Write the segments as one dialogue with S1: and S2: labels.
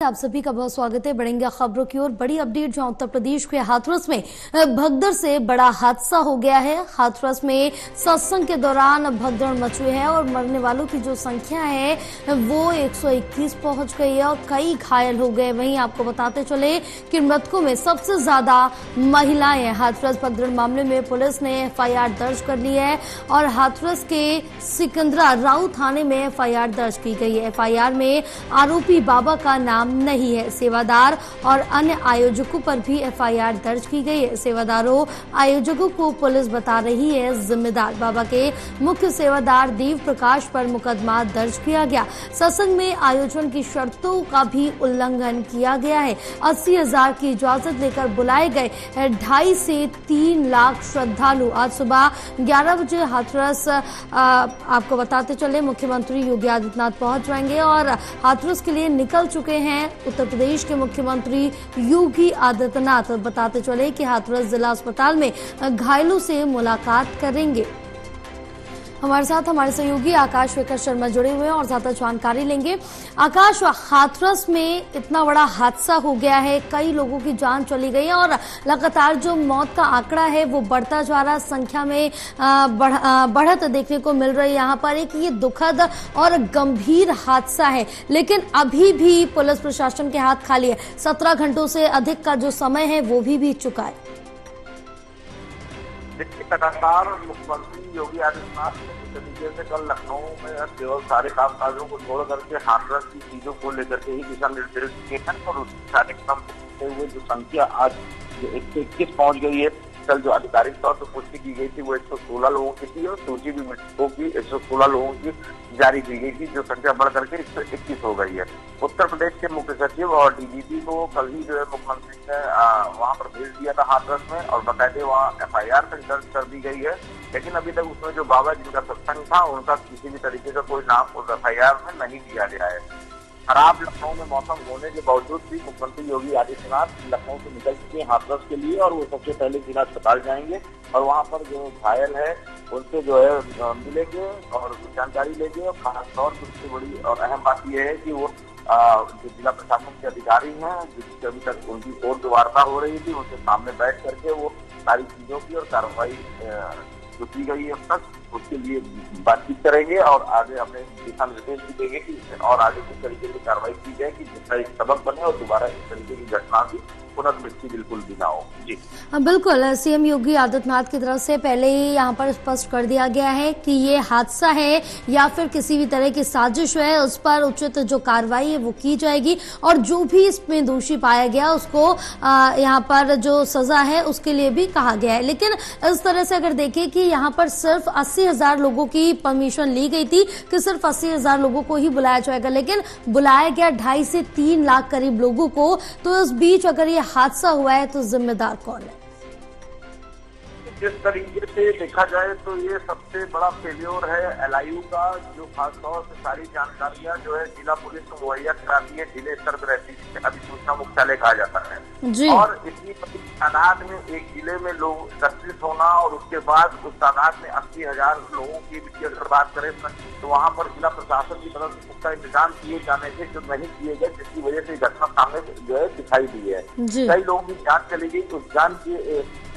S1: आप सभी का बहुत स्वागत है। बढ़ेंगे खबरों की ओर। बड़ी अपडेट जहां उत्तर प्रदेश के हाथरस में भगदड़ से बड़ा हादसा हो गया है। हाथरस में सत्संग के दौरान भगदड़ मची है और मरने वालों की जो संख्या है वो 121 पहुंच गई है और कई घायल हो गए। वहीं आपको बताते चले कि मृतकों में सबसे ज्यादा महिलाएं हैं। हाथरस भगदड़ मामले में पुलिस ने एफआईआर दर्ज कर ली है और हाथरस के सिकंदरा राउ थाने में एफआईआर दर्ज की गई है। एफआईआर में आरोपी बाबा का नाम नहीं है। सेवादार और अन्य आयोजकों पर भी एफआईआर दर्ज की गई है। सेवादारों आयोजकों को पुलिस बता रही है जिम्मेदार। बाबा के मुख्य सेवादार देव प्रकाश पर मुकदमा दर्ज किया गया। सत्संग में आयोजन की शर्तों का भी उल्लंघन किया गया है। 80,000 की इजाजत लेकर बुलाए गए 2.5 से 3 लाख श्रद्धालु आज सुबह 11 बजे हाथरस आपको बताते चले मुख्यमंत्री योगी आदित्यनाथ पहुंच जाएंगे और हाथरस के लिए निकल चुके हैं उत्तर प्रदेश के मुख्यमंत्री योगी आदित्यनाथ। बताते चले कि हाथरस जिला अस्पताल में घायलों से मुलाकात करेंगे। हमारे साथ हमारे सहयोगी आकाश वेकर शर्मा जुड़े हुए हैं और ज्यादा जानकारी लेंगे। आकाश, हाथरस में इतना बड़ा हादसा हो गया है, कई लोगों की जान चली गई है और लगातार जो मौत का आंकड़ा है वो बढ़ता जा रहा, संख्या में बढ़त देखने को मिल रही है। यहाँ पर एक ये दुखद और गंभीर हादसा है, लेकिन अभी भी पुलिस प्रशासन के हाथ खाली है। 17 घंटों से अधिक का जो समय है वो भी बीत चुका है।
S2: लगातार मुख्यमंत्री योगी आदित्यनाथ तरीके से कल लखनऊ में केवल सारे कामकाजों को छोड़ करके हाथरस की चीजों को लेकर के ही दिशा निर्देश दिए हैं और उस कार्यक्रम करते हुए जो संख्या आज 121 पहुंच गई है। कल जो आधिकारिक तौर पर पुष्टि की गई थी वो 116 लोगों की थी और सूची भी मृतकों की 116 लोगों की जारी की गई थी, जो संख्या बढ़ करके 121 हो गई है। उत्तर प्रदेश के मुख्य सचिव और डीजीपी को कल ही जो है मुख्यमंत्री ने वहां पर भेज दिया था हाथरस में और बाकायदे वहाँ एफआईआर तक दर्ज कर दी गई है। लेकिन अभी तक उसमें जो बाबा जिनका सत्संग था उनका किसी भी तरीके का कोई नाम उस एफआईआर में नहीं दिया गया है। खराब लखनऊ में मौसम होने के बावजूद भी मुख्यमंत्री योगी आदित्यनाथ लखनऊ से निकल चुके हैं हाथरस के लिए और वो सबसे पहले जिला अस्पताल जाएंगे और वहां पर जो घायल है उनसे जो है मिलेंगे और जानकारी लेंगे। और खासतौर पर सबसे बड़ी और अहम बात यह है कि वो जो जिला प्रशासन के अधिकारी हैं जिससे अभी तक उनकी कोर्ट वार्ता हो रही थी उनके सामने बैठ करके वो सारी चीजों की और कार्रवाई जो की गई है अब तक उसके लिए बातचीत करेंगे और आगे अपने दिशा निर्देश भी देंगे कि और आगे किस तरीके की कार्रवाई की जाए कि जिसका एक सबक बने और दोबारा इस तरीके की घटना की पुनरावृत्ति बिल्कुल भी ना हो। जी
S1: बिल्कुल, सीएम योगी आदित्यनाथ की तरफ से पहले ही यहाँ पर स्पष्ट कर दिया गया है कि ये हादसा है या फिर किसी भी तरह की साजिश है, उस पर उचित जो कार्रवाई है वो की जाएगी और जो भी इसमें दोषी पाया गया उसको यहाँ पर जो सजा है उसके लिए भी कहा गया है। लेकिन इस तरह से अगर देखें कि यहाँ पर सिर्फ 80,000 लोगों की परमिशन ली गई थी कि सिर्फ 80,000 लोगों को ही बुलाया जाएगा, लेकिन बुलाया गया 2.5 से 3 लाख करीब लोगों को। तो इस बीच अगर ये हादसा हुआ है तो जिम्मेदार कौन है?
S2: जिस तरीके से देखा जाए तो ये सबसे बड़ा फेल्योर है एलआईयू का, जो खासतौर से सारी जानकारियां जो है जिला पुलिस को मुहैया कराती है, जिले स्तर पर रहती है, अधिसूचना मुख्यालय कहा जाता है
S1: जी।
S2: और इतनी बड़ी तादाद में एक जिले में लोग एकत्रित होना और उसके बाद उस तादाद में 80,000 लोगों की भी अगर बात करें तो वहाँ पर जिला प्रशासन की तरफ से पुख्ता इंतजाम किए जाने से जो नहीं किए गए, जिसकी वजह से घटना सामने जो है दिखाई दी है। कई लोगों की जान चली गई, उस जान की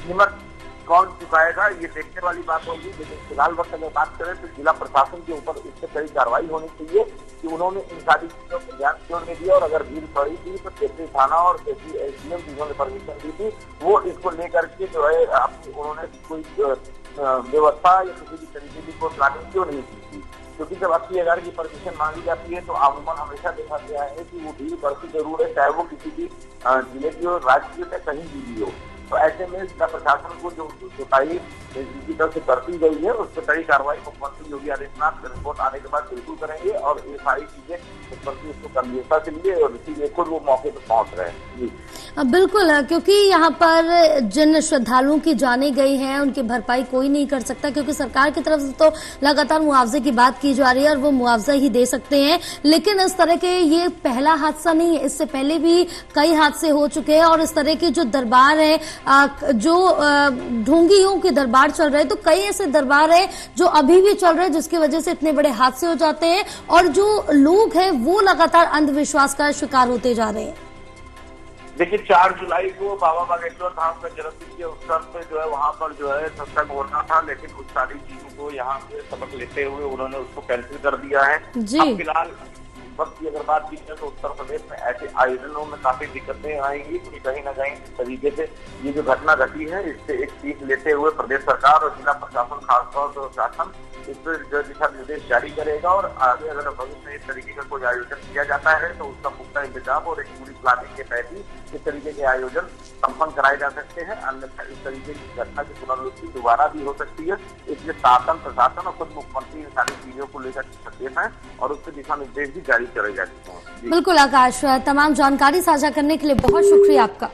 S2: कीमत कौन चुकाएगा ये देखने वाली बात होगी। लेकिन फिलहाल वक्त अगर बात करें तो जिला प्रशासन के ऊपर इससे कड़ी कार्रवाई होनी चाहिए कि उन्होंने इन सारी चीजों को ध्यान क्यों नहीं दिया और अगर भीड़ पड़ी थी तो कैसे थाना और कैसी एसडीएम जिन्होंने परमिशन दी थी वो इसको लेकर के जो है उन्होंने कोई व्यवस्था या किसी भी तरीके की कोई प्लानिंग क्यों नहीं की थी। क्योंकि जब 80,000 की परमिशन मांगी जाती है तो आमूमन हमेशा देखा गया है कि वो भीड़ बढ़ती जरूर है, चाहे वो किसी भी जिले की हो, राज्य में कहीं भी हो। तो ऐसे में जिला प्रशासन को जो जुताई की तरफ से करती गई है उस पर कड़ी कार्रवाई मुख्यमंत्री योगी आदित्यनाथ रिपोर्ट आने के बाद बिल्कुल करेंगे और ये सारी चीजें मुख्यमंत्री उसको गंभीरता से लिए और इसीलिए खुद वो मौके पर पहुंच रहे हैं। जी
S1: बिल्कुल, क्योंकि यहाँ पर जिन श्रद्धालुओं की जाने गई हैं उनकी भरपाई कोई नहीं कर सकता, क्योंकि सरकार की तरफ से तो लगातार मुआवजे की बात की जा रही है और वो मुआवजा ही दे सकते हैं। लेकिन इस तरह के ये पहला हादसा नहीं है, इससे पहले भी कई हादसे हो चुके हैं और इस तरह के जो दरबार है जो ढोंगियों के दरबार चल रहे हैं, तो कई ऐसे दरबार है जो अभी भी चल रहे हैं जिसकी वजह से इतने बड़े हादसे हो जाते हैं और जो लोग हैं वो लगातार अंधविश्वास का शिकार होते जा रहे हैं।
S2: देखिए 4 जुलाई को बाबा बागेश्वर धाम का जन्मदिन के अवसर पे जो है वहाँ पर जो है सत्संग होना था, लेकिन उस सारी चीजों को यहाँ पे सबक लेते हुए उन्होंने उसको कैंसिल कर दिया है। अब फिलहाल वक्त की अगर बात की जाए तो उत्तर प्रदेश में ऐसे आयोजनों में काफी दिक्कतें आएंगी कि कहीं ना कहीं इस तरीके से ये जो घटना घटी है इससे एक सीख लेते हुए प्रदेश सरकार और जिला प्रशासन, खासतौर पर शासन इस पर जो दिशा निर्देश जारी करेगा और आगे अगर भविष्य में इस तरीके का कोई आयोजन किया जाता है तो उसका पुख्ता इंतजाम और एक पूरी प्लानिंग के तहत ही इस तरीके के आयोजन संपन्न कराए जा सकते हैं। अन्यथा इस तरीके की घटना की पुनरावृत्ति दोबारा भी हो सकती है, इसलिए शासन, प्रशासन और खुद मुख्यमंत्री इन सारी चीजों को लेकर सचेत हैं और उसके दिशा निर्देश भी जारी करे जा चुके हैं।
S1: बिल्कुल आकाश, तमाम जानकारी साझा करने के लिए बहुत शुक्रिया आपका।